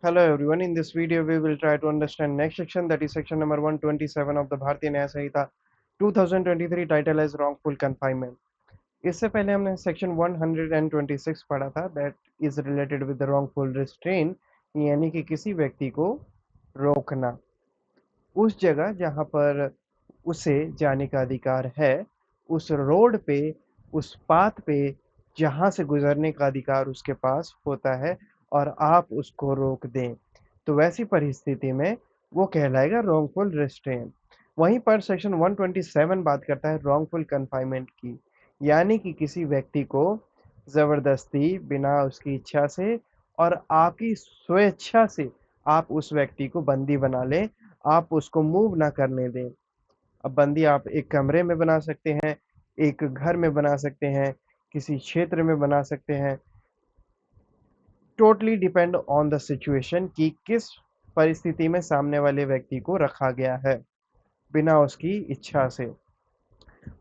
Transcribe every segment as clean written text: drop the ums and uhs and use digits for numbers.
Hello everyone, in this video we will try to understand next section, that is section number 127 of the Bharatiya Nyaya Samhita 2023 title as wrongful confinement. इससे पहले हमने section 126 पढ़ा था, that is related with the wrongful restraint, यानी कि किसी व्यक्ति को रोकना उस जगह जहां पर उसे जाने का अधिकार है, उस रोड पे, उस पाथ पे जहां से गुजरने का अधिकार उसके पास होता है और आप उसको रोक दें, तो वैसी परिस्थिति में वो कहलाएगा रॉन्गफुल रिस्ट्रेन। वहीं पर सेक्शन 127 बात करता है रॉन्गफुल कन्फाइनमेंट की, यानी कि किसी व्यक्ति को ज़बरदस्ती, बिना उसकी इच्छा से और आपकी स्वेच्छा से आप उस व्यक्ति को बंदी बना लें, आप उसको मूव ना करने दें। अब बंदी आप एक कमरे में बना सकते हैं, एक घर में बना सकते हैं, किसी क्षेत्र में बना सकते हैं। Totally depend on the situation कि किस परिस्थिति में सामने वाले व्यक्ति को रखा गया है बिना उसकी इच्छा से।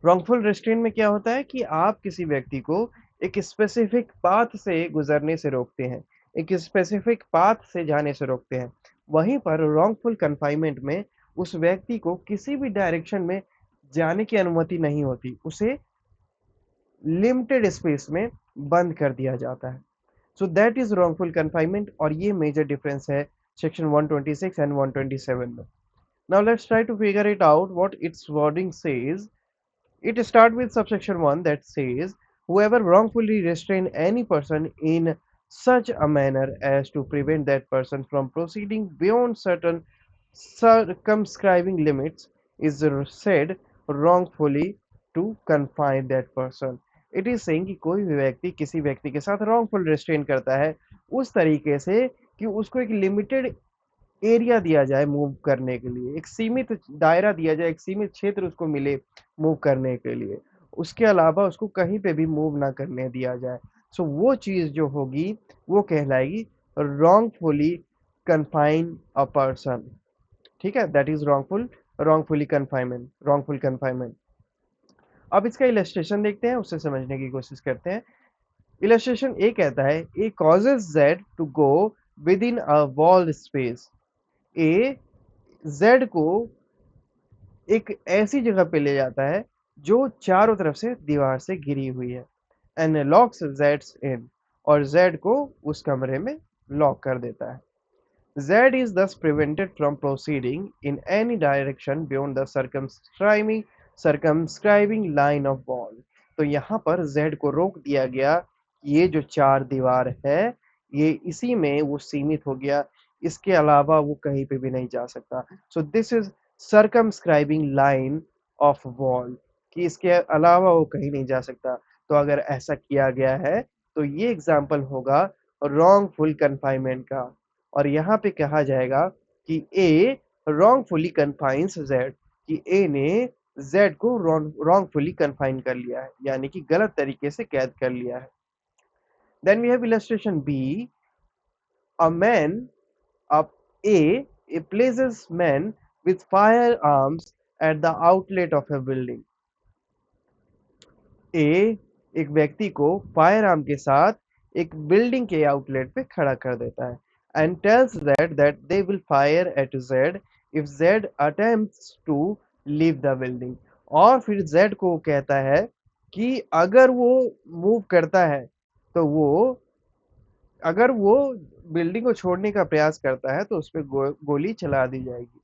रॉन्गफुल रिस्ट्रेन में क्या होता है कि आप किसी व्यक्ति को एक स्पेसिफिक पाथ से गुजरने से रोकते हैं, एक स्पेसिफिक पाथ से जाने से रोकते हैं। वहीं पर रॉन्गफुल कन्फाइनमेंट में उस व्यक्ति को किसी भी डायरेक्शन में जाने की अनुमति नहीं होती, उसे लिमिटेड स्पेस में बंद कर दिया जाता है। So that is wrongful confinement, और ये मेजर डिफरेंस है सेक्शन 126 एंड 127 में। Now let's try to figure it out what its wording says. It starts with subsection 1 that says, whoever wrongfully restrain any person in such a manner as to prevent that person from proceeding beyond certain circumscribing limits is said wrongfully to confine that person. It is saying कि कोई भी व्यक्ति किसी व्यक्ति के साथ wrongful restrain करता है उस तरीके से कि उसको एक लिमिटेड एरिया दिया जाए मूव करने के लिए, एक सीमित दायरा दिया जाए, एक सीमित क्षेत्र उसको मिले मूव करने के लिए। उसके अलावा उसको कहीं पे भी मूव ना करने दिया जाए। सो वो चीज़ जो होगी वो कहलाएगी wrongfully confine a person। ठीक है, दैट इज wrongful confinement। अब इसका इलस्ट्रेशन देखते हैं, उससे समझने की कोशिश करते हैं। इलस्ट्रेशन ए कहता है, ए causes Z to go within a walled space। A Z को एक ऐसी जगह पे ले जाता है जो चारों तरफ से दीवार से घिरी हुई है, एंड लॉक्स जेड्स इन, और जेड को उस कमरे में लॉक कर देता है। Z is thus prevented from proceeding in any direction beyond the circumscribing line of wall। तो यहाँ पर Z को रोक दिया गया, ये जो चार दीवार है ये इसी में वो सीमित हो गया, इसके अलावा वो कहीं पे भी नहीं जा सकता। So this is circumscribing line of wall, कि इसके अलावा वो कहीं नहीं जा सकता। तो अगर ऐसा किया गया है तो ये एग्जाम्पल होगा रॉन्गफुल कन्फाइनमेंट का, और यहाँ पे कहा जाएगा कि ए wrongfully confines Z, कि ए ने Z को wrongfully confine कर लिया है, यानी कि गलत तरीके से कैद कर लिया है। Then we have illustration B, a man, a A places men with firearms at the outlet of a building। ए एक व्यक्ति को फायर आर्म के साथ एक बिल्डिंग के आउटलेट पे खड़ा कर देता है, and tells that they will fire at Z if Z attempts to leave the building. और फिर जेड को कहता है कि अगर वो मूव करता है, तो वो अगर वो बिल्डिंग को छोड़ने का प्रयास करता है तो उस पर गोली चला दी जाएगी।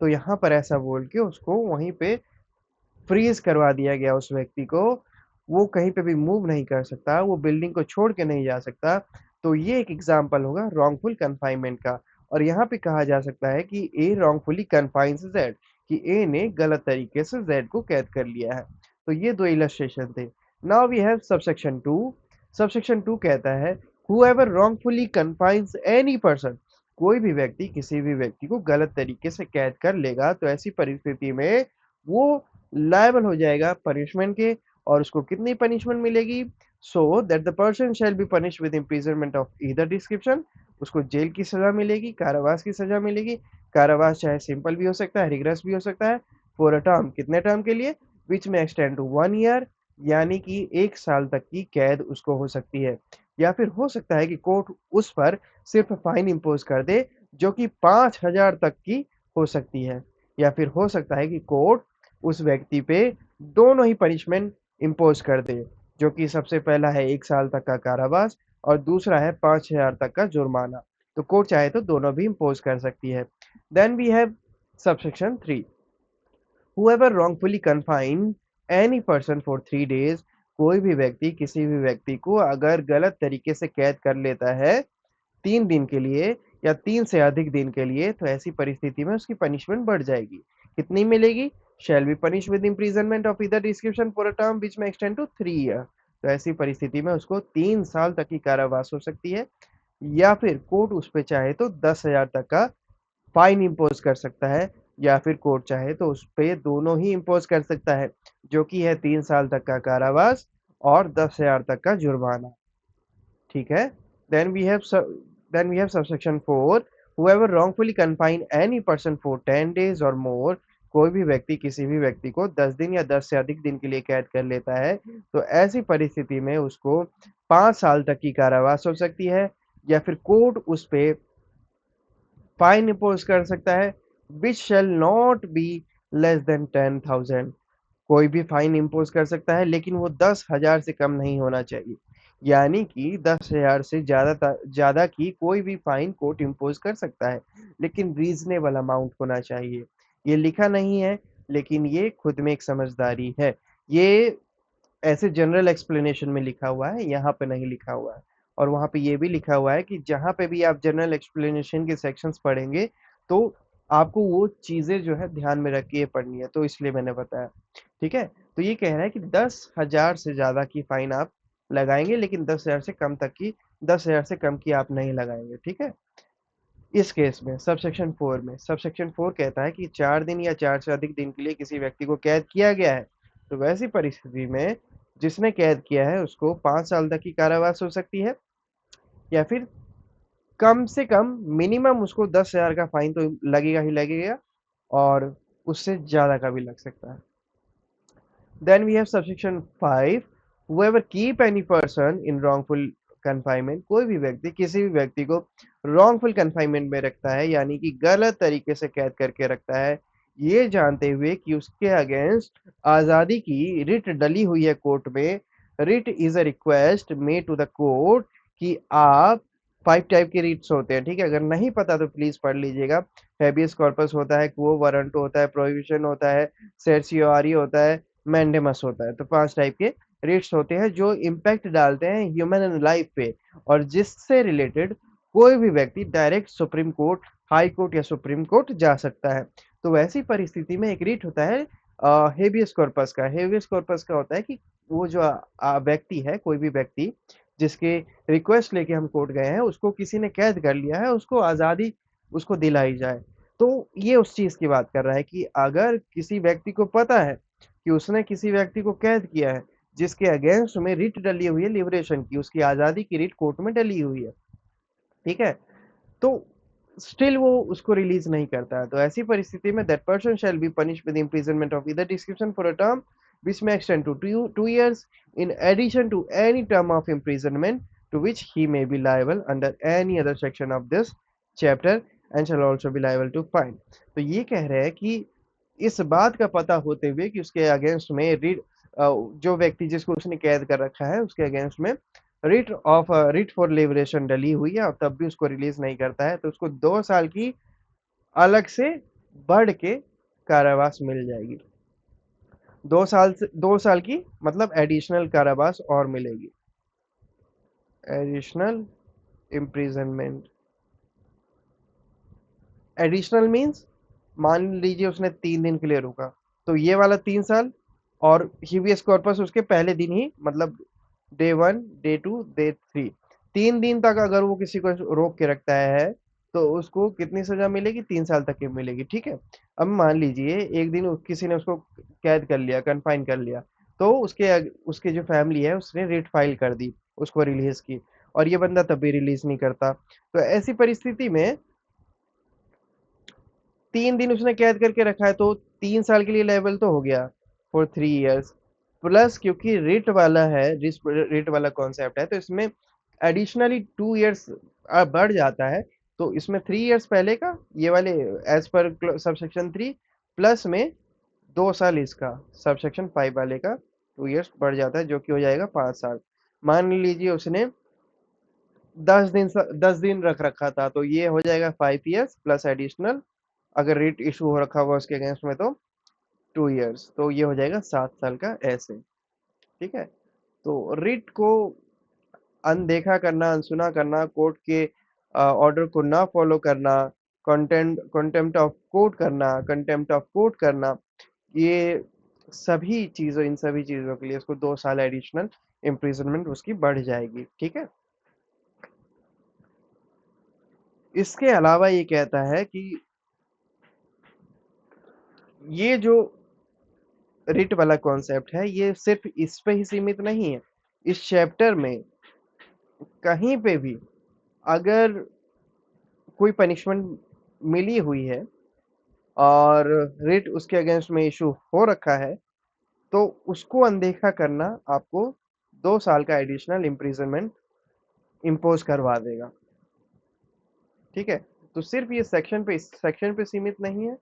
तो यहाँ पर ऐसा बोल के उसको वहीं पे फ्रीज करवा दिया गया उस व्यक्ति को, वो कहीं पे भी मूव नहीं कर सकता, वो बिल्डिंग को छोड़ के नहीं जा सकता। तो ये एक एग्जाम्पल होगा रॉन्गफुल कन्फाइनमेंट का, और यहाँ पे कहा जा सकता है कि ए रॉन्गफुली कन्फाइंस जेड, कि ए ने गलत तरीके से जेड को कैद कर लिया है। तो ये दो इलस्ट्रेशन थे। Now we have subsection 2। Subsection 2 कहता है, whoever wrongfully confines any person, कोई भी व्यक्ति किसी भी व्यक्ति को गलत तरीके से कैद कर लेगा तो ऐसी परिस्थिति में वो लायबल हो जाएगा पनिशमेंट के। और उसको कितनी पनिशमेंट मिलेगी? So that the person shall be punish with imprisonment of either description. उसको जेल की सजा मिलेगी, कारावास की सजा मिलेगी। कारावास चाहे सिंपल भी हो सकता है, रिग्रेस भी हो सकता है। फॉर अ टर्म, कितने टर्म के लिए? विच में एक्सटेंड टू 1 ईयर, यानी कि 1 साल तक की कैद उसको हो सकती है। या फिर हो सकता है कि कोर्ट उस पर सिर्फ फाइन इम्पोज कर दे जो कि 5,000 तक की हो सकती है, या फिर हो सकता है कि कोर्ट उस व्यक्ति पे दोनों ही पनिशमेंट इम्पोज कर दे, जो कि सबसे पहला है 1 साल तक का कारावास और दूसरा है 5,000 तक का जुर्माना। तो कोर्ट चाहे तो दोनों भी इम्पोज कर सकती है। Then we have subsection 3, whoever wrongfully confine any person for 3 days, कोई भी व्यक्ति किसी भी व्यक्ति को अगर गलत तरीके से कैद कर लेता है 3 दिन के लिए या 3 से अधिक दिन के लिए, तो ऐसी परिस्थिति में उसकी पनिशमेंट बढ़ जाएगी। कितनी मिलेगी? Shall be punish with imprisonment of either description for a term which may extend to 3 year. तो ऐसी परिस्थिति में उसको 3 साल तक की कारावास हो सकती है, या फिर कोर्ट उस पे चाहे तो 10,000 तक का फाइन इम्पोज कर सकता है, या फिर कोर्ट चाहे तो उस पे दोनों ही इम्पोज कर सकता है, जो कि है 3 साल तक का कारावास और 10,000 तक का जुर्माना। ठीक है। Then we have subsection 4, whoever wrongfully confine any person for 10 days or more, कोई भी व्यक्ति किसी भी व्यक्ति को 10 दिन या 10 से अधिक दिन के लिए कैद कर लेता है, तो ऐसी परिस्थिति में उसको 5 साल तक की कारावास हो सकती है, या फिर कोर्ट उस पे फाइन इम्पोज कर सकता है which shall not be less than 10,000। कोई भी फाइन इम्पोज कर सकता है लेकिन वो 10,000 से कम नहीं होना चाहिए, यानी कि 10,000 से ज्यादा की कोई भी फाइन कोर्ट इम्पोज कर सकता है, लेकिन रीजनेबल अमाउंट होना चाहिए। ये लिखा नहीं है, लेकिन ये खुद में एक समझदारी है। ये ऐसे जनरल एक्सप्लेनेशन में लिखा हुआ है, यहाँ पे नहीं लिखा हुआ है। और वहाँ पे ये भी लिखा हुआ है कि जहाँ पे भी आप जनरल एक्सप्लेनेशन के सेक्शंस पढ़ेंगे, तो आपको वो चीज़ें जो है ध्यान में रख के पढ़नी है, तो इसलिए मैंने बताया। ठीक है? तो ये कह रहा है कि 10,000 से ज़्यादा की फाइन आप लगाएंगे, लेकिन 10,000 से कम की आप नहीं लगाएंगे। ठीक है? इस केस में सबसेक्शन 4 कहता है कि 4 दिन या 4 से अधिक दिन के लिए किसी व्यक्ति को कैद किया गया है, तो वैसी परिस्थिति में जिसने कैद किया है उसको 5 साल तक की कारावास हो सकती है, या फिर कम से कम मिनिमम उसको 10,000 का फाइन तो लगेगा ही लगेगा, और उससे ज्यादा का भी लग सकता है। Then we have subsection 5, whoever keep any person in wrongful confinement, कोई भी व्यक्ति किसी भी व्यक्ति को wrongful confinement में रखता है, यानी कि गलत तरीके से कैद करके रखता है, ये जानते हुए कि उसके अगेंस्ट आज़ादी की रिट डली हुई है कोर्ट में। Writ is a request made to the court कि आप 5 टाइप के रिट्स होते हैं। ठीक है, अगर नहीं पता तो प्लीज पढ़ लीजिएगा। हैबियस कॉर्पस होता है, क्वो वारंटो होता है, प्रोहिबिशन होता है, सर्सियोरी होता है, मैंडेमस होता है। तो 5 टाइप के रिट्स होते हैं जो इम्पैक्ट डालते हैं ह्यूमन लाइफ पे, और जिससे रिलेटेड कोई भी व्यक्ति direct supreme court, high court या सुप्रीम कोर्ट जा सकता है। तो वैसी परिस्थिति में एक रिट होता है हेबियस कॉर्पस का। हेबियस कॉर्पस का होता है कि वो जो व्यक्ति है, कोई भी व्यक्ति जिसके रिक्वेस्ट लेके हम कोर्ट गए हैं, उसको किसी ने कैद कर लिया है, उसको आज़ादी उसको दिलाई जाए। तो ये उस चीज़ की बात कर रहा है कि अगर किसी व्यक्ति को पता है कि उसने किसी व्यक्ति को कैद किया है जिसके अगेंस्ट में रिट डली हुई है लिबरेशन की, उसकी आज़ादी की रिट कोर्ट में डली हुई है, ठीक है, तो स्टिल वो उसको रिलीज नहीं करता है, तो ऐसी परिस्थिति में that person shall be punish with imprisonment of either description for a term which may extend to 2 years in addition to any term of imprisonment to which he may be liable under any other section of this chapter and shall also be liable to fine। तो ये कह रहे हैं कि इस बात का पता होते हुए कि उसके अगेंस्ट में जो व्यक्ति जिसको उसने कैद कर रखा है उसके अगेंस्ट में रिट फॉर लिबरेशन डली हुई है और तब भी उसको रिलीज नहीं करता है, तो उसको 2 साल की अलग से बढ़ के कारावास मिल जाएगी। 2 साल की मतलब एडिशनल कारावास और मिलेगी, एडिशनल इम्प्रिजनमेंट। एडिशनल मीन्स मान लीजिए उसने 3 दिन के लिए रुका, तो ये वाला 3 साल, और हिबियस कॉर्पस उसके पहले दिन ही, मतलब डे 1, डे 2, डे 3, 3 दिन तक अगर वो किसी को रोक के रखता है तो उसको कितनी सजा मिलेगी? 3 साल तक की मिलेगी। ठीक है, अब मान लीजिए एक दिन किसी ने उसको कैद कर लिया, कन्फाइन कर लिया, तो उसके जो फैमिली है उसने रिट फाइल कर दी उसको रिलीज की, और ये बंदा तब भी रिलीज नहीं करता। तो ऐसी परिस्थिति में 3 दिन उसने कैद करके रखा है, तो 3 साल के लिए लेवल तो हो गया फॉर 3 इयर्स, प्लस क्योंकि रिट वाला है, रिट वाला कॉन्सेप्ट है, तो इसमें एडिशनली 2 इयर्स बढ़ जाता है, तो इसमें 3 इयर्स पहले का ये वाले एज पर सबसेक्शन 3 प्लस में 2 साल इसका सबसेक्शन 5 वाले का 2 इयर्स बढ़ जाता है, जो कि हो जाएगा 5 साल। मान लीजिए उसने 10 दिन रख रखा था, तो ये हो जाएगा 5 इयर्स प्लस एडिशनल, अगर रिट इशू हो रखा हुआ उसके अगेंस्ट में तो 2 इयर्स, तो ये हो जाएगा 7 साल का ऐसे। ठीक है, तो रिट को अनदेखा करना, अनसुना करना, कोर्ट के ऑर्डर को ना फॉलो करना, कंटेम्प्ट ऑफ कोर्ट करना, ये सभी चीजों इन सभी चीजों के लिए उसको 2 साल एडिशनल इम्प्रिजनमेंट उसकी बढ़ जाएगी। ठीक है, इसके अलावा ये कहता है कि ये जो रिट वाला कॉन्सेप्ट है ये सिर्फ इस पे ही सीमित नहीं है। इस चैप्टर में कहीं पे भी अगर कोई पनिशमेंट मिली हुई है और रिट उसके अगेंस्ट में इशू हो रखा है, तो उसको अनदेखा करना आपको 2 साल का एडिशनल इम्प्रिजनमेंट इम्पोज करवा देगा। ठीक है, तो सिर्फ ये सेक्शन पे इस सेक्शन पे सीमित नहीं है,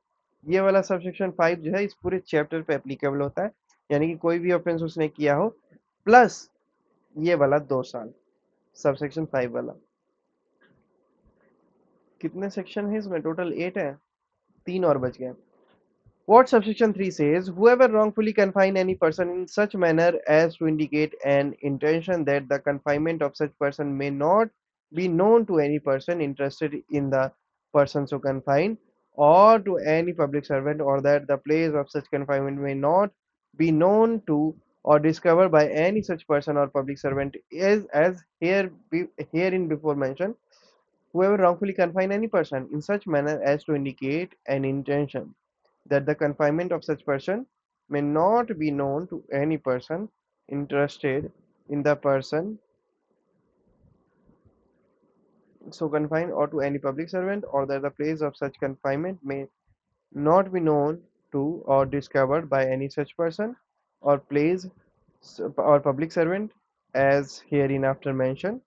ये वाला सबसेक्शन 5 जो है इस पूरे चैप्टर पे एप्लीकेबल होता है, यानी कि कोई भी ऑफेंस उसने किया हो प्लस ये वाला 2 साल सबसेक्शन 5 वाला। कितने सेक्शन है इसमें? टोटल 8 है, 3 और बच गए। What subsection 3 says, whoever wrongfully confine any person in such manner as to indicate an intention that the confinement of such person may not be known to any person interested in the person so confined, or to any public servant, or that the place of such confinement may not be known to or discovered by any such person or public servant, is as herein before mentioned. Whoever wrongfully confine any person in such manner as to indicate an intention that the confinement of such person may not be known to any person interested in the person so confined, or to any public servant, or that the place of such confinement may not be known to or discovered by any such person or place or public servant as hereinafter mentioned।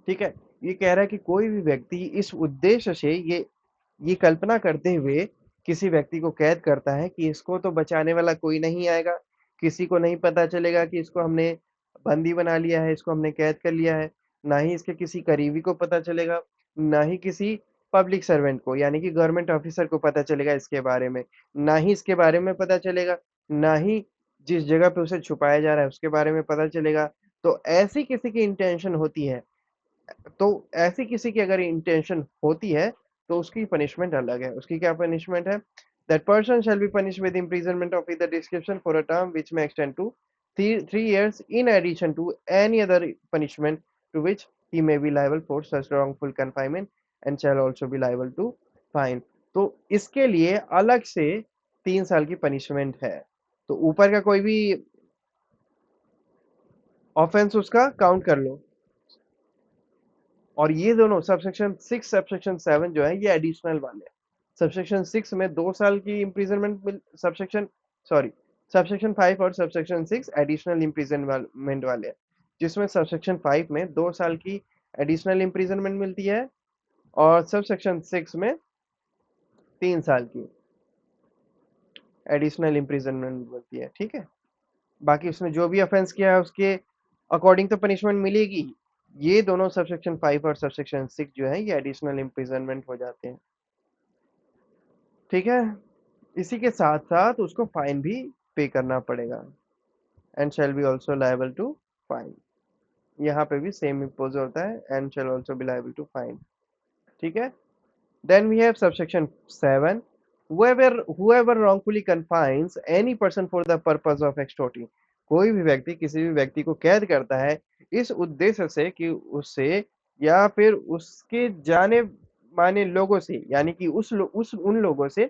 ठीक है, ये कह रहा है कि कोई भी व्यक्ति इस उद्देश्य से ये कल्पना करते हुए किसी व्यक्ति को कैद करता है कि इसको तो बचाने वाला कोई नहीं आएगा, किसी को नहीं पता चलेगा कि इसको हमने बंदी बना लिया है, इसको हमने कैद कर लिया है, ना ही इसके किसी करीबी को पता चलेगा, ना ही किसी पब्लिक सर्वेंट को यानी कि गवर्नमेंट ऑफिसर को पता चलेगा इसके बारे में, ना ही इसके बारे में पता चलेगा, ना ही जिस जगह पे उसे छुपाया जा रहा है उसके बारे में पता चलेगा। तो ऐसी किसी की इंटेंशन होती है, तो ऐसी किसी की अगर इंटेंशन होती है तो उसकी पनिशमेंट अलग है। उसकी क्या पनिशमेंट है? That person shall be punished with imprisonment of either description for a term which may extend to 3 years in addition to any other punishment to which he may be liable for such wrongful confinement and shall also be liable to fine। तो इसके लिए अलग से 3 साल की punishment है। तो ऊपर का कोई भी ऑफेंस उसका काउंट कर लो, और ये दोनों सबसेक्शन 6 सबसेक्शन 7 जो है ये एडिशनल वाले हैं। सबसेक्शन 6 में 2 साल की इम्प्रिजनमेंट मिल सबसेक्शन सॉरी सबसेक्शन 5 और सबसेक्शन 6 एडिशनल इम्प्रिजनमेंट वाले हैं, जिसमें सबसेक्शन 5 में 2 साल की एडिशनल इम्प्रिजनमेंट मिलती है और सबसेक्शन 6 में 3 साल की एडिशनल इम्प्रिजनमेंट मिलती है। ठीक है, बाकी उसने जो भी ऑफेंस किया है उसके अकॉर्डिंग तो पनिशमेंट मिलेगी। ये दोनों सबसेक्शन 5 और सबसेक्शन 6 जो है ये एडिशनल इम्प्रिजनमेंट हो जाते हैं। ठीक है, इसी के साथ साथ उसको फाइन भी पे करना पड़ेगा, and shall be also liable to fine. यहाँ पे भी सेम इम्पोज होता है, and shall also be liable to fine. ठीक है, then we have subsection 7, whoever wrongfully confines any person for the purpose of extorting। कोई भी व्यक्ति किसी भी व्यक्ति को कैद करता है इस उद्देश्य से कि उससे या फिर उसके जाने माने लोगों से, यानी कि उस उन लोगों से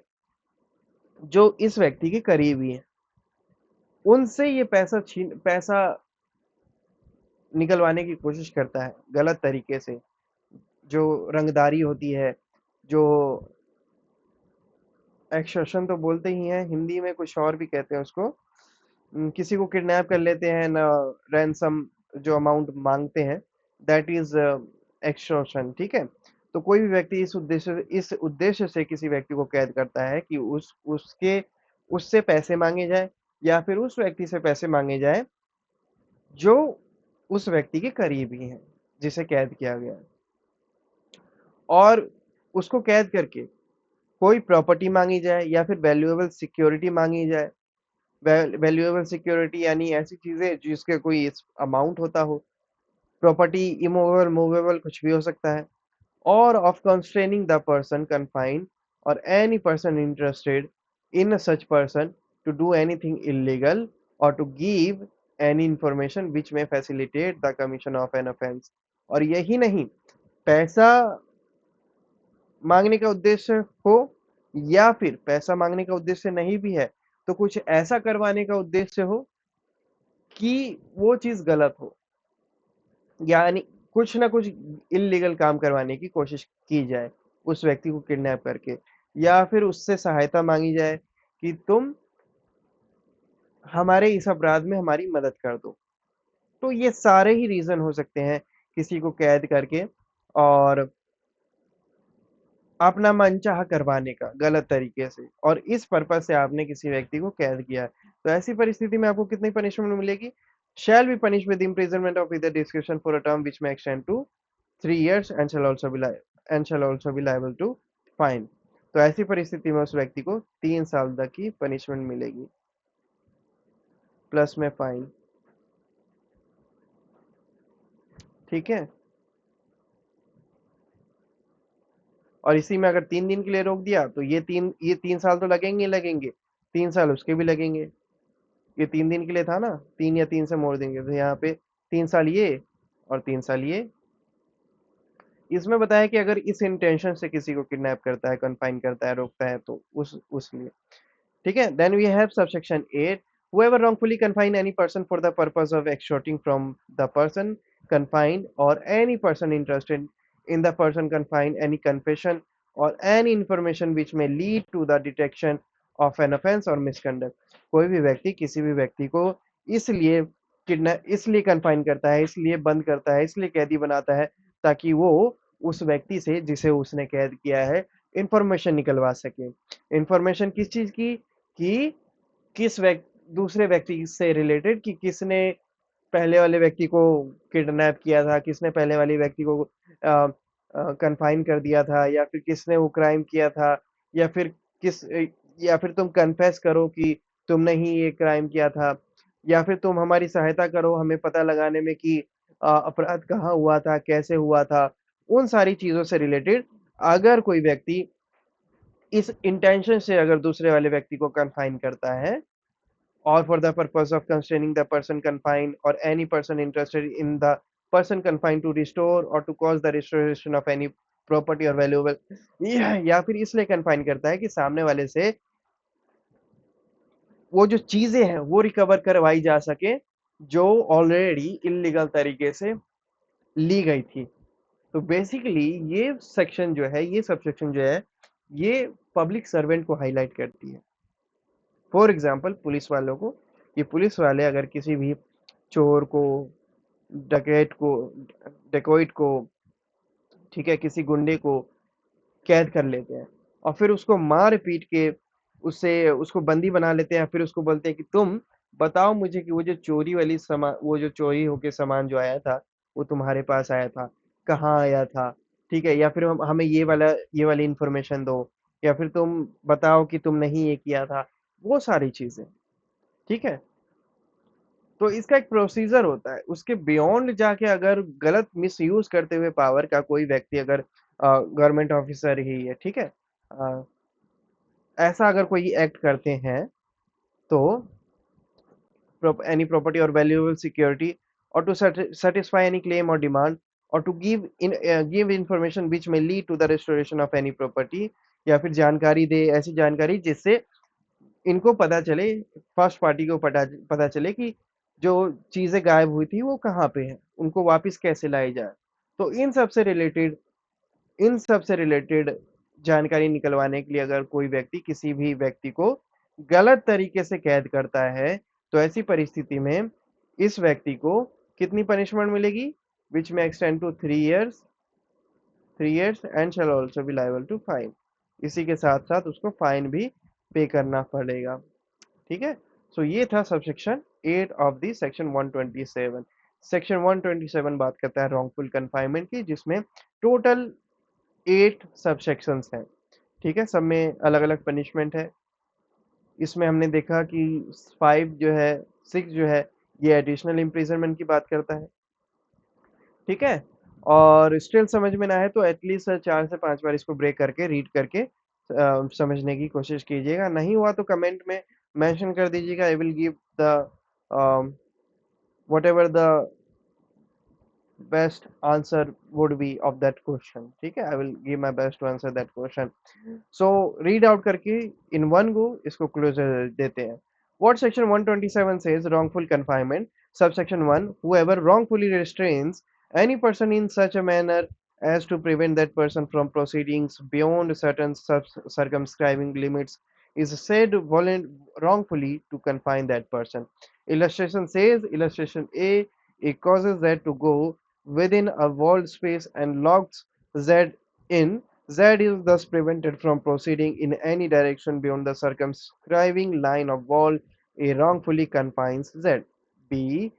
जो इस व्यक्ति के करीबी हैं, उनसे ये पैसा निकलवाने की कोशिश करता है गलत तरीके से, जो रंगदारी होती है, जो एक्सटॉर्शन तो बोलते ही हैं, हिंदी में कुछ और भी कहते हैं उसको। किसी को किडनैप कर लेते हैं ना, रैंसम जो अमाउंट मांगते हैं, दैट इज एक्सटॉर्शन। ठीक है, तो कोई भी व्यक्ति इस उद्देश्य से किसी व्यक्ति को कैद करता है कि उससे पैसे मांगे जाए या फिर उस व्यक्ति से पैसे मांगे जाए जो उस व्यक्ति के करीबी हैं जिसे कैद किया गया है, और उसको कैद करके कोई प्रॉपर्टी मांगी जाए या फिर वैल्यूएबल सिक्योरिटी मांगी जाए। वैल्यूएबल सिक्योरिटी यानी ऐसी चीजें जिसके कोई अमाउंट होता हो। प्रॉपर्टी इमूवेबल मूवेबल कुछ भी हो सकता है। और of constraining the person confined और any person interested in such person to do anything illegal और to give any information which may facilitate the commission of an offence. और यही नहीं, पैसा मांगने का उद्देश्य हो या फिर पैसा मांगने का उद्देश्य नहीं भी है तो कुछ ऐसा करवाने का उद्देश्य हो कि वो चीज गलत हो, यानी कुछ ना कुछ इल्लीगल काम करवाने की कोशिश की जाए उस व्यक्ति को किडनैप करके, या फिर उससे सहायता मांगी जाए कि तुम हमारे इस अपराध में हमारी मदद कर दो। तो ये सारे ही रीजन हो सकते हैं किसी को कैद करके और अपना मनचाहा करवाने का गलत तरीके से, और इस पर्पज से आपने किसी व्यक्ति को कैद किया है। तो ऐसी परिस्थिति में आपको कितनी पनिशमेंट मिलेगी? Shall be punish with imprisonment of either discretion for a term which may extend to 3 years and shall also be liable to fine। तो ऐसी परिस्थिति में उस व्यक्ति को 3 साल तक की पनिशमेंट मिलेगी प्लस में फाइन। ठीक है, और इसी में अगर 3 दिन के लिए रोक दिया तो ये 3 साल तो लगेंगे ही लगेंगे, 3 साल उसके भी लगेंगे। ये 3 दिन के लिए था ना, 3 या 3 से मोड़ देंगे तो यहाँ पे 3 साल ये और 3 साल ये। इसमें बताया कि अगर इस इंटेंशन से किसी को किडनैप करता है, कन्फाइन करता है, रोकता है तो उस लिए। ठीक है, then we have subsection 8, whoever wrongfully confine any person for the purpose of extorting from the person confined or any person interested in the person confined any confession or any information which may lead to the detection of an offense or misconduct। कोई भी व्यक्ति किसी भी व्यक्ति को इसलिए इसलिए confine करता है, इसलिए बंद करता है, इसलिए कैदी बनाता है ताकि वो उस व्यक्ति से जिसे उसने कैद किया है इंफॉर्मेशन निकलवा सके। इंफॉर्मेशन किस चीज की? कि दूसरे व्यक्ति से रिलेटेड, कि किसने पहले वाले व्यक्ति को किडनैप किया था, किसने पहले वाले व्यक्ति को कन्फाइन कर दिया था, या फिर किसने वो क्राइम किया था, या फिर किस या फिर तुम कन्फेस करो कि तुमने ही ये क्राइम किया था, या फिर तुम हमारी सहायता करो हमें पता लगाने में कि अपराध कहाँ हुआ था, कैसे हुआ था। उन सारी चीजों से रिलेटेड अगर कोई व्यक्ति इस इंटेंशन से अगर दूसरे वाले व्यक्ति को कन्फाइन करता है, or for the purpose of constraining the person confined or any person interested in the person confined to restore or to cause the restoration of any property or valuable, या फिर इसलिए कन्फाइन करता है कि सामने वाले से वो जो चीजें हैं वो रिकवर करवाई जा सके जो ऑलरेडी इलीगल तरीके से ली गई थी। तो बेसिकली ये सेक्शन जो है, ये सबसेक्शन जो है, ये पब्लिक सर्वेंट को हाईलाइट करती है। फॉर एग्जाम्पल पुलिस वालों को, कि पुलिस वाले अगर किसी भी चोर को, डकैत को, डेकोइट को, ठीक है, किसी गुंडे को कैद कर लेते हैं और फिर उसको मार पीट के उसको बंदी बना लेते हैं, फिर उसको बोलते हैं कि तुम बताओ मुझे कि वो जो चोरी होके सामान जो आया था वो तुम्हारे पास आया था, कहाँ आया था। ठीक है, या फिर हमें ये वाली इंफॉर्मेशन दो, या फिर तुम बताओ कि तुमने ही ये किया था, वो सारी चीजें। ठीक है, तो इसका एक प्रोसीजर होता है, उसके बियॉन्ड जाके अगर गलत मिसयूज करते हुए पावर का कोई व्यक्ति अगर गवर्नमेंट ऑफिसर ही है, ठीक है, अ, ऐसा अगर कोई एक्ट करते हैं तो any property or valuable security, or to satisfy any claim or demand, or to give information which may lead to the restoration of any property, या फिर जानकारी दे, ऐसी जानकारी जिससे इनको पता चले, फर्स्ट पार्टी को पता चले कि जो चीजें गायब हुई थी वो कहाँ पे है, उनको वापस कैसे लाई जाए। तो इन सब से रिलेटेड जानकारी निकलवाने के लिए अगर कोई व्यक्ति किसी भी व्यक्ति को गलत तरीके से कैद करता है तो ऐसी परिस्थिति में इस व्यक्ति को कितनी पनिशमेंट मिलेगी? Which may extend to 3 years, 3 years and shall also be liable to fine. इसी के साथ साथ उसको फाइन भी पे करना पड़ेगा। ठीक है। सो ये था subsection 8 of the section 127। Section 127 बात करता है रॉन्गफुल कन्फाइनमेंट की, जिसमें टोटल 8 सबसेक्शंस हैं। ठीक है, सब में अलग अलग पनिशमेंट है। इसमें हमने देखा कि 5 जो है, 6 जो है, ये एडिशनल इम्प्रिजनमेंट की बात करता है। ठीक है। और स्टिल समझ में ना आए तो एटलीस्ट 4 से 5 बार इसको ब्रेक करके रीड करके समझने की कोशिश कीजिएगा। नहीं हुआ तो कमेंट में मेंशन कर दीजिएगा। I will give the whatever the best answer would be of that question। ठीक है, I will give my best to answer that question। So read out करके in one go इसको closure देते हैं। What section 127 says wrongful confinement? Subsection 1, whoever wrongfully restrains any person in such a manner as to prevent that person from proceedings beyond certain circumscribing limits is said wrongfully to confine that person। Illustration says, illustration A, it causes Z to go within a walled space and locks Z in. Z is thus prevented from proceeding in any direction beyond the circumscribing line of wall. A wrongfully confines Z. B,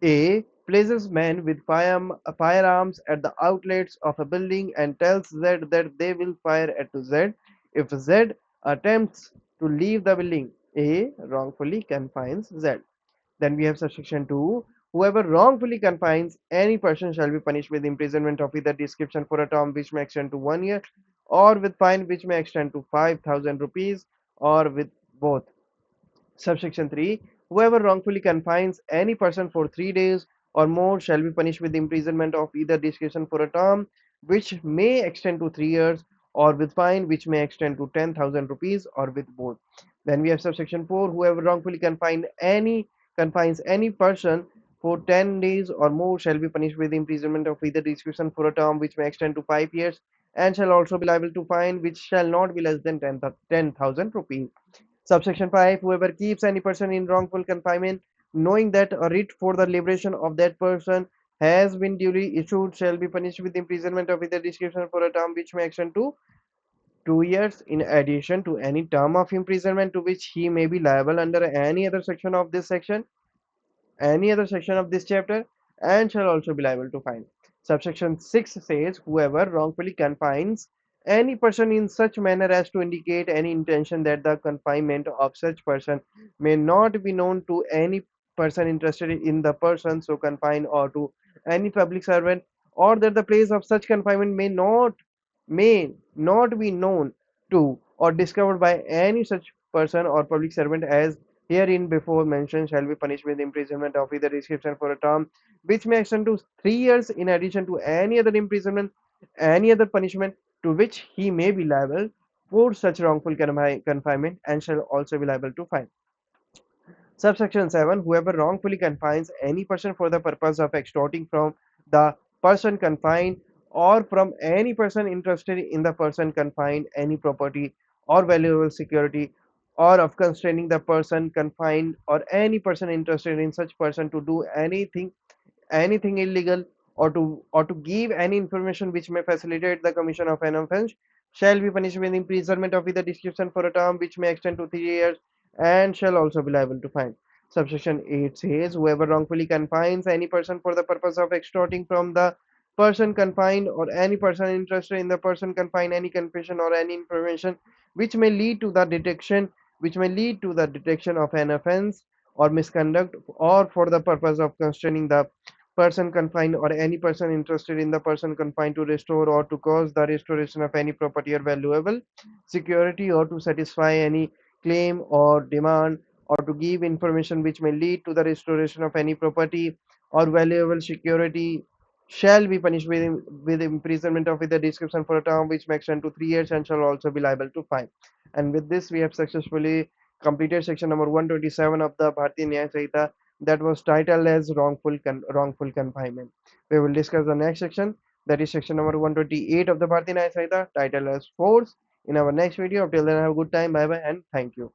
A places men with firearms at the outlets of a building and tells Z that they will fire at Z if Z attempts to leave the building. A wrongfully confines Z. Then we have subsection 2. Whoever wrongfully confines any person shall be punished with imprisonment of either description for a term which may extend to 1 year, or with fine which may extend to 5,000 rupees, or with both. Subsection 3. Whoever wrongfully confines any person for 3 days or more shall be punished with imprisonment of either discretion for a term which may extend to 3 years, or with fine which may extend to 10,000 rupees, or with both. Then we have subsection 4. Whoever wrongfully confines any person for 10 days or more shall be punished with imprisonment of either discretion for a term which may extend to 5 years, and shall also be liable to fine which shall not be less than 10,000 rupees. Subsection 5. Whoever keeps any person in wrongful confinement, knowing that a writ for the liberation of that person has been duly issued, shall be punished with imprisonment of either discretion for a term which may extend to 2 years, in addition to any term of imprisonment to which he may be liable under any other section of this chapter, and shall also be liable to fine. Subsection 6 says, whoever wrongfully confines any person in such manner as to indicate any intention that the confinement of such person may not be known to any person interested in the person so confined, or to any public servant, or that the place of such confinement may not be known to or discovered by any such person or public servant as herein before mentioned, shall be punished with imprisonment of either description for a term which may extend to 3 years, in addition to any other punishment to which he may be liable for such wrongful confinement, and shall also be liable to fine. Subsection 7. Whoever wrongfully confines any person for the purpose of extorting from the person confined, or from any person interested in the person confined, any property or valuable security, or of constraining the person confined or any person interested in such person to do anything illegal, or to give any information which may facilitate the commission of an offense, shall be punished with imprisonment of either description for a term which may extend to 3 years, and shall also be liable to fine. Subsection 8 says, whoever wrongfully confines any person for the purpose of extorting from the person confined, or any person interested in the person confined, any confession or any information which may lead to the detection of an offense or misconduct, or for the purpose of constraining the person confined or any person interested in the person confined, to restore or to cause the restoration of any property or valuable security, or to satisfy any claim or demand, or to give information which may lead to the restoration of any property or valuable security, shall be punished with imprisonment of either description for a term which may extend to 3 years, and shall also be liable to fine. And with this, we have successfully completed section number 127 of the Bharatiya Nyaya Sanhita, that was titled as wrongful confinement. We will discuss the next section, that is section number 128 of the Bharatiya Nyaya Sanhita, titled as force, in our next video. Till then, have a good time. Bye bye and thank you.